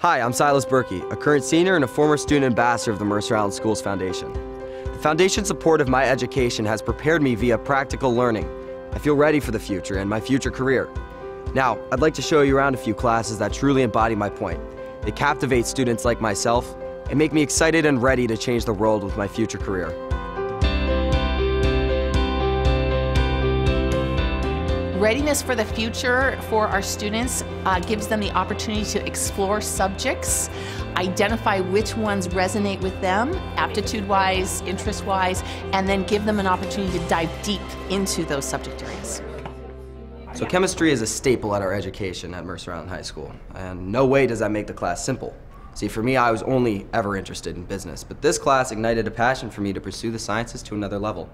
Hi, I'm Silas Berkey, a current senior and a former student ambassador of the Mercer Island Schools Foundation. The Foundation's support of my education has prepared me via practical learning. I feel ready for the future and my future career. Now, I'd like to show you around a few classes that truly embody my point. They captivate students like myself and make me excited and ready to change the world with my future career. Readiness for the future for our students gives them the opportunity to explore subjects, identify which ones resonate with them, aptitude-wise, interest-wise, and then give them an opportunity to dive deep into those subject areas. So chemistry is a staple at our education at Mercer Island High School, and no way does that make the class simple. See, for me, I was only ever interested in business, but this class ignited a passion for me to pursue the sciences to another level.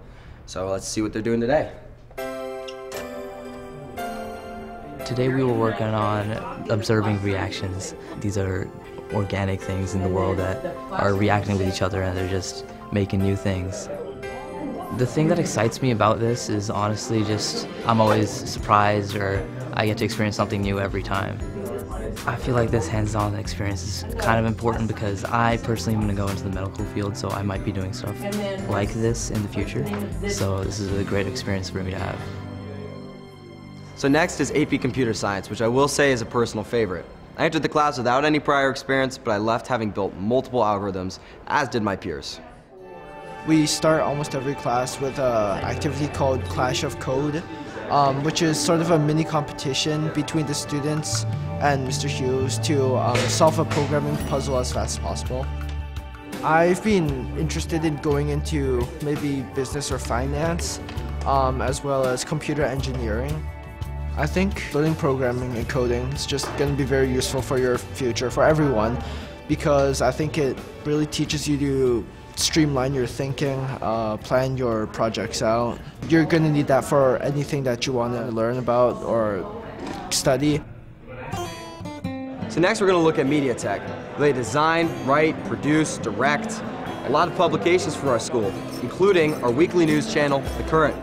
So let's see what they're doing today. Today we were working on observing reactions. These are organic things in the world that are reacting with each other and they're just making new things. The thing that excites me about this is honestly just I'm always surprised or I get to experience something new every time. I feel like this hands-on experience is kind of important because I personally am going to go into the medical field, so I might be doing stuff like this in the future. So this is a great experience for me to have. So next is AP Computer Science, which I will say is a personal favorite. I entered the class without any prior experience, but I left having built multiple algorithms, as did my peers. We start almost every class with an activity called Clash of Code, which is sort of a mini competition between the students and Mr. Hughes to solve a programming puzzle as fast as possible. I've been interested in going into maybe business or finance, as well as computer engineering. I think learning programming and coding is just going to be very useful for your future, for everyone, because I think it really teaches you to streamline your thinking, plan your projects out. You're going to need that for anything that you want to learn about or study. So next we're going to look at media tech. They design, write, produce, direct a lot of publications for our school, including our weekly news channel, The Current.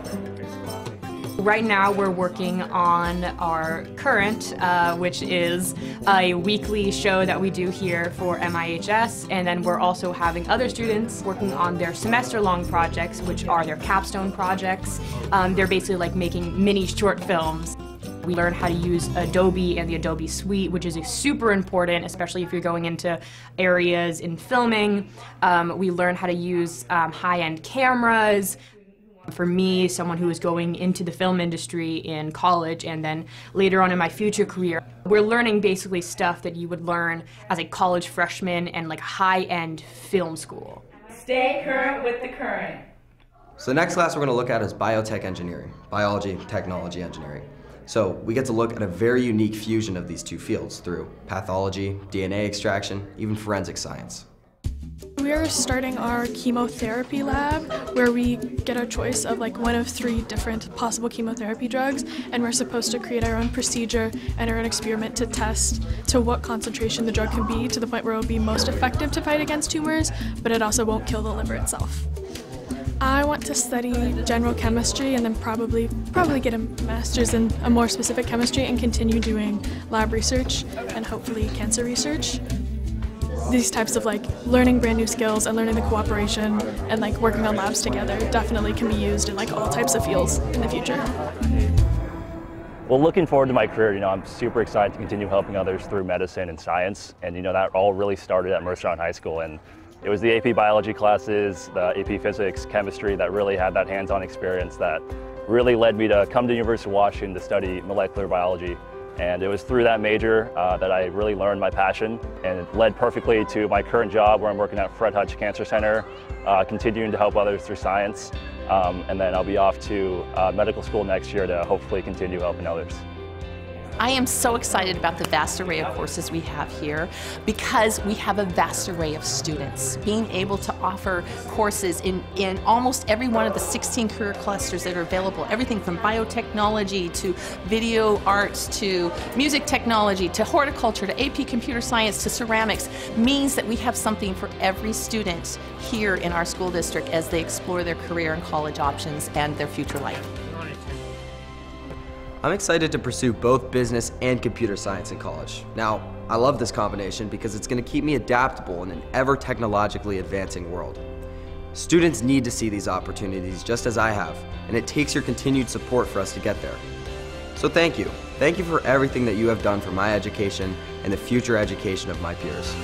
Right now we're working on our Current, which is a weekly show that we do here for MIHS, and then we're also having other students working on their semester-long projects, which are their capstone projects. They're basically like making mini short films. We learn how to use Adobe and the Adobe Suite, which is super important, especially if you're going into areas in filming. We learn how to use high-end cameras. For me, someone who is going into the film industry in college and then later on in my future career, we're learning basically stuff that you would learn as a college freshman and like high-end film school. Stay current with the current. So the next class we're going to look at is biotech engineering, biology, technology engineering. So we get to look at a very unique fusion of these two fields through pathology, DNA extraction, even forensic science. We are starting our chemotherapy lab where we get our choice of like one of 3 different possible chemotherapy drugs, and we're supposed to create our own procedure and our own experiment to test to what concentration the drug can be to the point where it will be most effective to fight against tumors, but it also won't kill the liver itself. I want to study general chemistry and then probably get a master's in a more specific chemistry and continue doing lab research and hopefully cancer research. These types of like learning brand new skills and learning the cooperation and like working on labs together definitely can be used in like all types of fields in the future. Well, looking forward to my career, I'm super excited to continue helping others through medicine and science, and that all really started at Mercer Island High School, and it was the AP biology classes, the AP physics, chemistry that really had that hands-on experience that really led me to come to the University of Washington to study molecular biology. And it was through that major that I really learned my passion, and it led perfectly to my current job where I'm working at Fred Hutch Cancer Center, continuing to help others through science, and then I'll be off to medical school next year to hopefully continue helping others. I am so excited about the vast array of courses we have here because we have a vast array of students. Being able to offer courses in almost every one of the 16 career clusters that are available, everything from biotechnology to video arts to music technology to horticulture to AP computer science to ceramics, means that we have something for every student here in our school district as they explore their career and college options and their future life. I'm excited to pursue both business and computer science in college. Now, I love this combination because it's going to keep me adaptable in an ever technologically advancing world. Students need to see these opportunities just as I have, and it takes your continued support for us to get there. So thank you. Thank you for everything that you have done for my education and the future education of my peers.